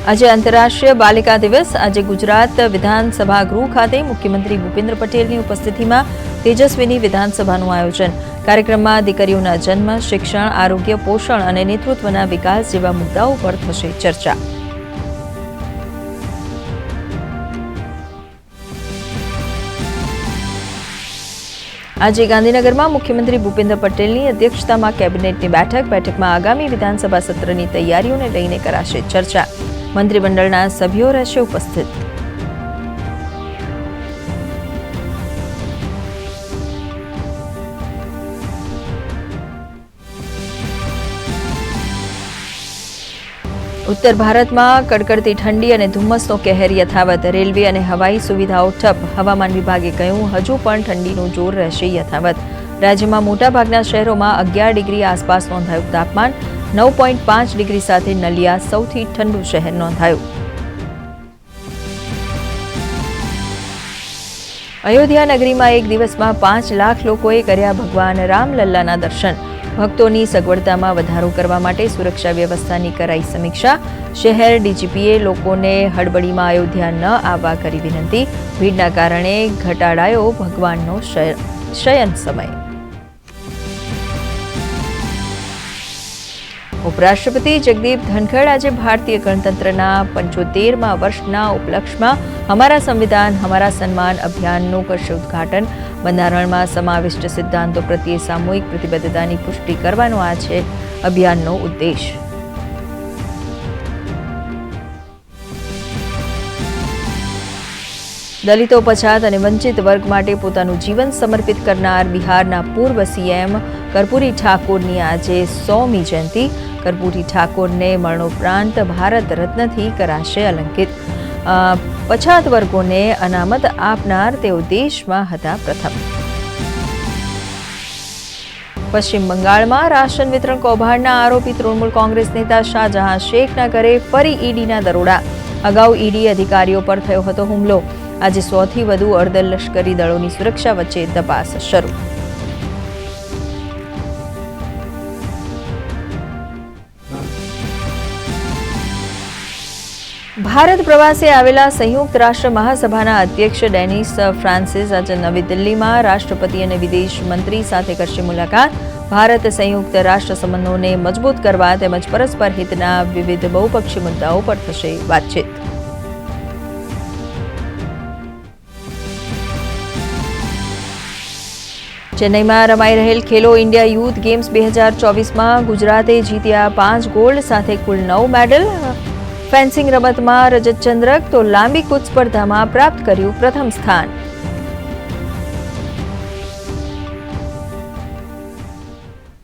આજે આંતરરાષ્ટ્રીય બાલિકા દિવસ. આજે ગુજરાત વિધાનસભા ગૃહ ખાતે મુખ્યમંત્રી ભૂપેન્દ્ર પટેલની ઉપસ્થિતિમાં તેજસ્વીની વિધાનસભાનું આયોજન. કાર્યક્રમમાં દીકરીઓના જન્મ, શિક્ષણ, આરોગ્ય, પોષણ અને નેતૃત્વના વિકાસ જેવા મુદ્દાઓ પર થશે ચર્ચા. આજે ગાંધીનગરમાં મુખ્યમંત્રી ભૂપેન્દ્ર પટેલની અધ્યક્ષતામાં કેબિનેટની બેઠકમાં આગામી વિધાનસભા સત્રની તૈયારીઓને લઈને કરાશે ચર્ચા. મંત્રીમંડળના સભ્યો રહેશે ઉપસ્થિત. ઉત્તર ભારતમાં કડકડતી ઠંડી અને ધુમ્મસનો કહેર યથાવત. રેલવે અને હવાઈ સુવિધાઓ ઠપ. હવામાન વિભાગે કહ્યું હજુ પણ ઠંડીનું જોર રહેશે યથાવત. રાજ્યમાં મોટાભાગના શહેરોમાં 11 ડિગ્રી આસપાસ નોંધાયું તાપમાન. 9.5 ડિગ્રી સાથે નલિયા સૌથી ઠંડુ શહેર નોંધાયું. અયોધ્યા નગરીમાં એક દિવસમાં 5 લાખ લોકોએ કર્યા ભગવાન રામલલ્લાના દર્શન. ભક્તોની સગવડતામાં વધારો કરવા માટે સુરક્ષા વ્યવસ્થાની કરાઈ સમીક્ષા. શહેર ડીજીપીએ લોકોને હડબડીમાં અયોધ્યા ન આવવા કરી વિનંતી. ભીડના કારણે ઘટાડાયો ભગવાનનો શયન સમય. ઉપરાષ્ટ્રપતિ જગદીપ ધનખડ આજે ભારતીય ગણતંત્રના 75મા વર્ષના ઉપલક્ષમાં હમારા સંવિધાન હમારા સન્માન અભિયાનનું કરશે ઉદ્ઘાટન. બંધારણમાં સમાવિષ્ટ સિદ્ધાંતો પ્રત્યે સામૂહિક પ્રતિબદ્ધતાની પુષ્ટિ કરવાનો આ છે અભિયાનનો ઉદ્દેશ. દલિતો, પછાત અને વંચિત વર્ગ માટે પોતાનું જીવન સમર્પિત કરનાર બિહારના પૂર્વ સીએમ કર્પૂરી ઠાકોરની આજે 100મી જયંતિ. કર્પૂરી ઠાકોરને મરણોપરાંત ભારત રત્નથી કરાશે અલંકિત. પછાત વર્ગોને અનામત આપનાર તેઓ દેશમાં હતા પ્રથમ. પશ્ચિમ બંગાળમાં રાશન વિતરણ કૌભાંડના આરોપી તૃણમૂલ કોંગ્રેસ નેતા શાહજહાં શેખના ઘરે ફરી ઈડીના દરોડા. અગાઉ ઈડી અધિકારીઓ પર થયો હતો હુમલો. આજે 100થી વધુ અર્ધલશ્કરી દળોની સુરક્ષા વચ્ચે તપાસ શરૂ. ભારત પ્રવાસે આવેલા સંયુક્ત રાષ્ટ્ર મહાસભાના અધ્યક્ષ ડેનિસ ફ્રાન્સિસ આજે નવી દિલ્હીમાં રાષ્ટ્રપતિ અને વિદેશ મંત્રી સાથે કરશે મુલાકાત. ભારત સંયુક્ત રાષ્ટ્ર સંબંધોને મજબૂત કરવા તેમજ પરસ્પર હિતના વિવિધ બહુપક્ષી મુદ્દાઓ પર થશે વાતચીત. ચેન્નઈમાં રમાઈ રહેલ ખેલો ઇન્ડિયા યુથ ગેમ્સ 2024માં ગુજરાતે જીત્યા 5 ગોલ્ડ સાથે કુલ 9 મેડલ. ફેન્સિંગ રમતમાં રજત ચંદ્રક તો લાંબી કૂદ સ્પર્ધામાં પ્રાપ્ત કર્યું પ્રથમ સ્થાન.